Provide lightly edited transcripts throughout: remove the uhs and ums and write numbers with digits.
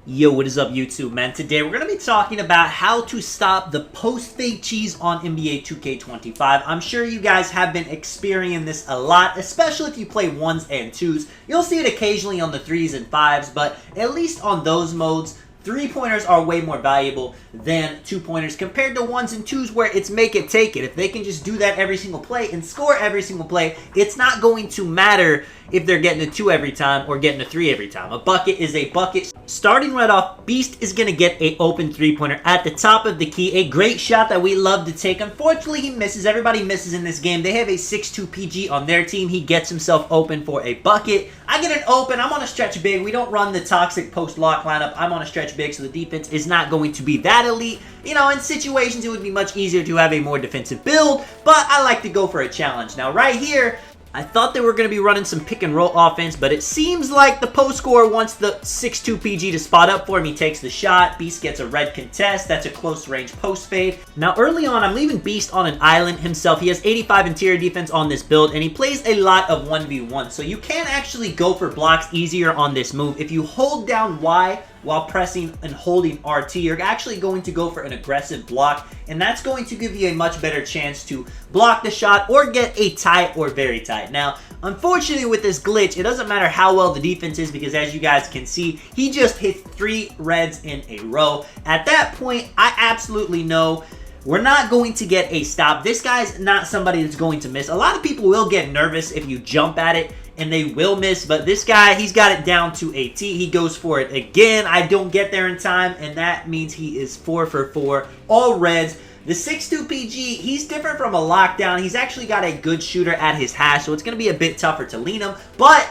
Yo, what is up YouTube, man? Today we're going to be talking about how to stop the post-fade cheese on NBA 2K25. I'm sure you guys have been experiencing this a lot, especially if you play 1s and 2s. You'll see it occasionally on the 3s and 5s, but at least on those modes, 3-pointers are way more valuable than 2-pointers compared to 1s and 2s where it's make it take it. If they can just do that every single play and score every single play, it's not going to matter if they're getting a 2 every time or getting a 3 every time. A bucket is a bucket. Starting right off, Beast is going to get an open 3-pointer at the top of the key. A great shot that we love to take. Unfortunately, he misses. Everybody misses in this game. They have a 6'2 PG on their team. He gets himself open for a bucket. I get an open. I'm on a stretch big. We don't run the toxic post lock lineup. I'm on a stretch big, so the defense is not going to be that elite. You know, in situations, it would be much easier to have a more defensive build, but I like to go for a challenge. Now, right here, I thought they were going to be running some pick and roll offense, but it seems like the post scorer wants the 6'2 PG to spot up for him. He takes the shot. Beast gets a red contest. That's a close range post fade. Now, early on, I'm leaving Beast on an island himself. He has 85 interior defense on this build, and he plays a lot of 1v1. So you can actually go for blocks easier on this move. If you hold down Y while pressing and holding RT, you're actually going to go for an aggressive block, and that's going to give you a much better chance to block the shot or get a tight or very tight. Now, unfortunately with this glitch, it doesn't matter how well the defense is because as you guys can see, he just hit 3 reds in a row. At that point, I absolutely know we're not going to get a stop. This guy's not somebody that's going to miss. A lot of people will get nervous if you jump at it and they will miss, but this guy, he's got it down to a T. He goes for it again. I don't get there in time, and that means he is 4 for 4, all reds. The 6'2 PG, he's different from a lockdown. He's actually got a good shooter at his hash, so it's going to be a bit tougher to lean him, but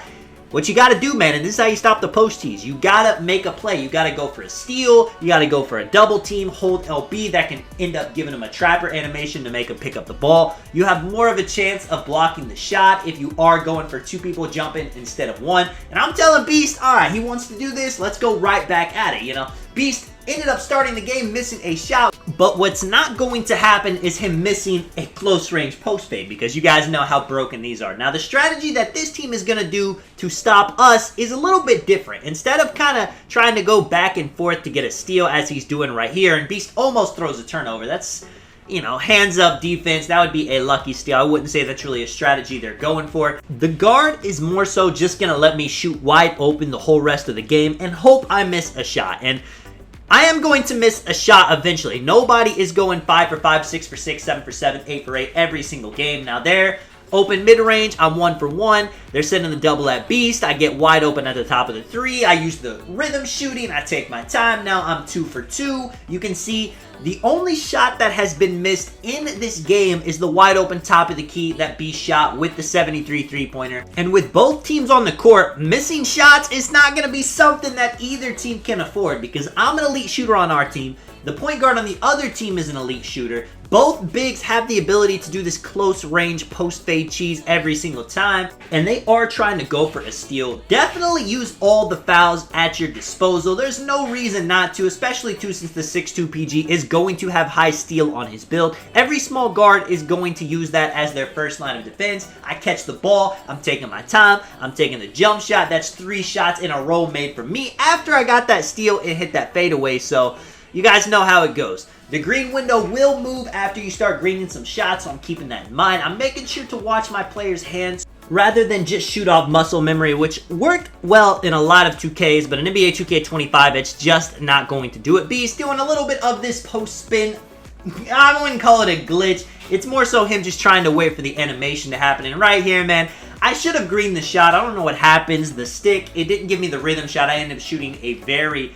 what you got to do, man, and this is how you stop the post tees. You got to make a play. You got to go for a steal. You got to go for a double team, hold LB. That can end up giving him a trapper animation to make him pick up the ball. You have more of a chance of blocking the shot if you are going for 2 people jumping instead of 1. And I'm telling Beast, all right, he wants to do this. Let's go right back at it, you know. Beast ended up starting the game missing a shot, but what's not going to happen is him missing a close range post fade because you guys know how broken these are. Now, the strategy that this team is going to do to stop us is a little bit different. Instead of kind of trying to go back and forth to get a steal as he's doing right here, and Beast almost throws a turnover. That's, you know, hands up defense. That would be a lucky steal. I wouldn't say that's really a strategy they're going for. The guard is more so just going to let me shoot wide open the whole rest of the game and hope I miss a shot. And I am going to miss a shot eventually. Nobody is going 5 for 5, 6 for 6, 7 for 7, 8 for 8 every single game. Now they're open mid-range. I'm 1 for 1. They're sending the double at Beast. I get wide open at the top of the 3. I use the rhythm shooting. I take my time. Now I'm 2 for 2. You can see the only shot that has been missed in this game is the wide open top of the key that Beast shot with the 73 3-pointer. And with both teams on the court, missing shots is not going to be something that either team can afford because I'm an elite shooter on our team. The point guard on the other team is an elite shooter. Both bigs have the ability to do this close range post fade cheese every single time, and they are trying to go for a steal. Definitely use all the fouls at your disposal. There's no reason not to, especially too since the 6'2 PG is going to have high steal on his build. Every small guard is going to use that as their first line of defense. I catch the ball, I'm taking my time, I'm taking the jump shot. That's 3 shots in a row made for me after I got that steal and hit that fadeaway, so you guys know how it goes. The green window will move after you start greening some shots, so I'm keeping that in mind. I'm making sure to watch my players' hands rather than just shoot off muscle memory, which worked well in a lot of 2Ks, but in NBA 2K25, it's just not going to do it. Beast doing a little bit of this post spin. I wouldn't call it a glitch. It's more so him just trying to wait for the animation to happen. And right here, man, I should have greened the shot. I don't know what happens. The stick, it didn't give me the rhythm shot. I ended up shooting a very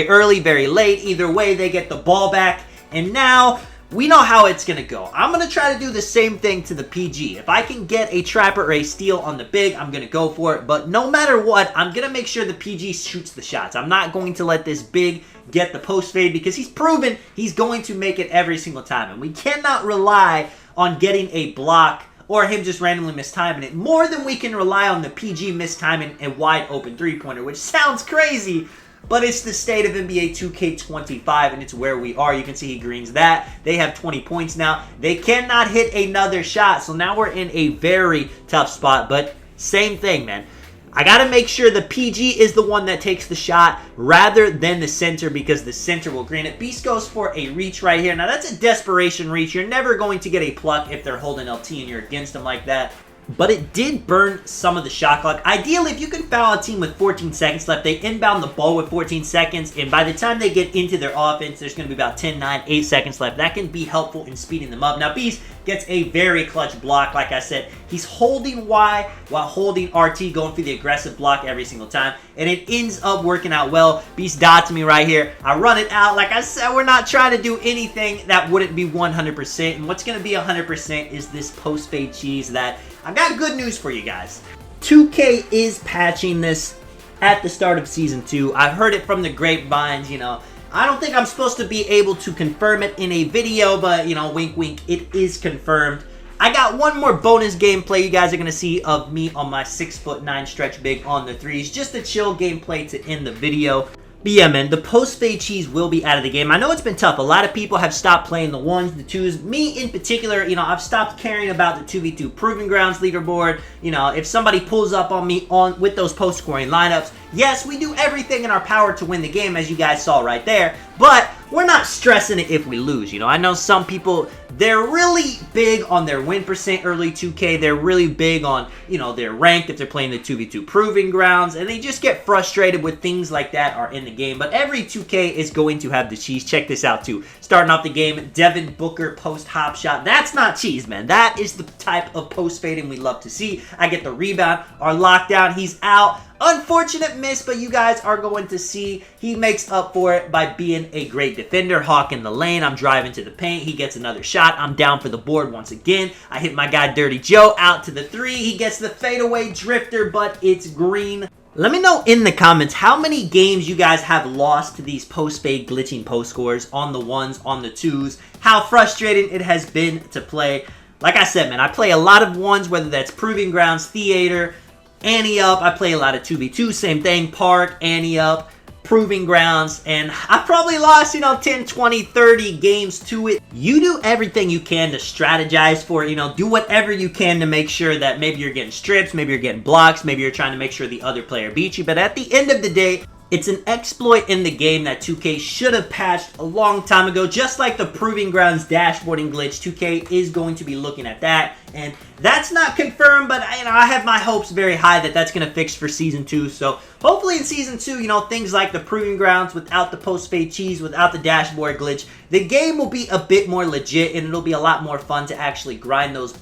early, very late. Either way, they get the ball back. And now we know how it's going to go. I'm going to try to do the same thing to the PG. If I can get a trapper or a steal on the big, I'm going to go for it. But no matter what, I'm going to make sure the PG shoots the shots. I'm not going to let this big get the post fade because he's proven he's going to make it every single time. And we cannot rely on getting a block or him just randomly mistiming it more than we can rely on the PG mistiming a wide open 3-pointer, which sounds crazy, but it's the state of NBA 2K25, and it's where we are. You can see he greens that. They have 20 points now. They cannot hit another shot, so now we're in a very tough spot, but same thing, man. I got to make sure the PG is the one that takes the shot rather than the center because the center will green it. Beast goes for a reach right here. Now, that's a desperation reach. You're never going to get a pluck if they're holding LT and you're against them like that. But it did burn some of the shot clock. Ideally, if you can foul a team with 14 seconds left, they inbound the ball with 14 seconds, and by the time they get into their offense, there's going to be about 10, 9, 8 seconds left. That can be helpful in speeding them up. Now, Beast gets a very clutch block, like I said. He's holding Y while holding RT, going for the aggressive block every single time, and it ends up working out well. Beast dots me right here. I run it out. Like I said, we're not trying to do anything that wouldn't be 100%, and what's going to be 100% is this post-fade cheese that I've got good news for you guys. 2K is patching this at the start of Season 2. I've heard it from the grapevines, you know. I don't think I'm supposed to be able to confirm it in a video, but, you know, wink, wink, it is confirmed. I got one more bonus gameplay you guys are going to see of me on my 6'9" stretch big on the threes. Just a chill gameplay to end the video. But yeah, man, the post-fade cheese will be out of the game. I know it's been tough. A lot of people have stopped playing the 1s, the 2s. Me, in particular, you know, I've stopped caring about the 2v2 Proving Grounds leaderboard. You know, if somebody pulls up on me with those post-scoring lineups, yes, we do everything in our power to win the game, as you guys saw right there. But we're not stressing it if we lose. You know, I know some people, they're really big on their win percent early 2K. They're really big on, you know, their ranked if they're playing the 2v2 Proving Grounds. And they just get frustrated with things like that are in the game. But every 2K is going to have the cheese. Check this out, too. Starting off the game, Devin Booker post hop shot. That's not cheese, man. That is the type of post fading we love to see. I get the rebound. Our lockdown, he's out. Unfortunate miss, but you guys are going to see he makes up for it by being a great defender. Hawk in the lane. I'm driving to the paint. He gets another shot. I'm down for the board once again. I hit my guy Dirty Joe out to the 3. He gets the fadeaway drifter, but it's green. Let me know in the comments how many games you guys have lost to these post-fade glitching post scores on the 1s, on the 2s. How frustrating it has been to play. Like I said, man, I play a lot of 1s, whether that's Proving Grounds, Theater, Ante Up. I play a lot of 2v2, same thing, Park, Ante Up, Proving Grounds, and I've probably lost, you know, 10, 20, 30 games to it. You do everything you can to strategize for it, you know, do whatever you can to make sure that maybe you're getting strips, maybe you're getting blocks, maybe you're trying to make sure the other player beats you, but at the end of the day, it's an exploit in the game that 2K should have patched a long time ago. Just like the Proving Grounds dashboarding glitch, 2K is going to be looking at that. And that's not confirmed, but you know, I have my hopes very high that that's going to fix for Season 2. So hopefully in Season 2, you know, things like the Proving Grounds without the post-fade cheese, without the dashboard glitch, the game will be a bit more legit and it'll be a lot more fun to actually grind those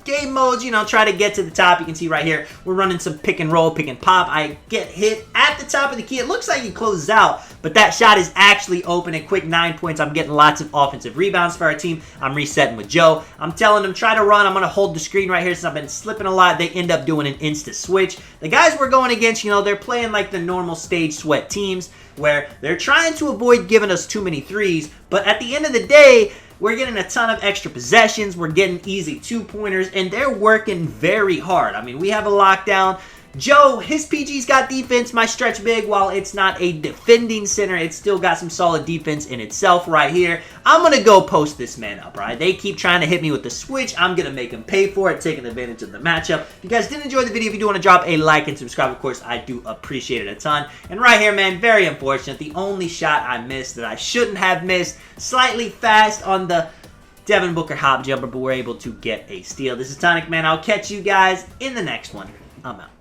game modes, you know, try to get to the top. You can see right here, we're running some pick and roll, pick and pop. I get hit at the top of the key. It looks like he closes out, but that shot is actually open. A quick 9 points. I'm getting lots of offensive rebounds for our team. I'm resetting with Joe. I'm telling him, try to run. I'm going to hold the screen right here since I've been slipping a lot. They end up doing an insta switch. The guys we're going against, you know, they're playing like the normal stage sweat teams where they're trying to avoid giving us too many threes, but at the end of the day, we're getting a ton of extra possessions. We're getting easy 2-pointers, and they're working very hard. I mean, we have a lockdown. Joe, his PG's got defense. My stretch big, while it's not a defending center, it's still got some solid defense in itself right here. I'm going to go post this man up, right? They keep trying to hit me with the switch. I'm going to make them pay for it, taking advantage of the matchup. If you guys did enjoy the video, if you do want to drop a like and subscribe, of course, I do appreciate it a ton. And right here, man, very unfortunate. The only shot I missed that I shouldn't have missed, slightly fast on the Devin Booker hop jumper, but we're able to get a steal. This is Tonic, man. I'll catch you guys in the next one. I'm out.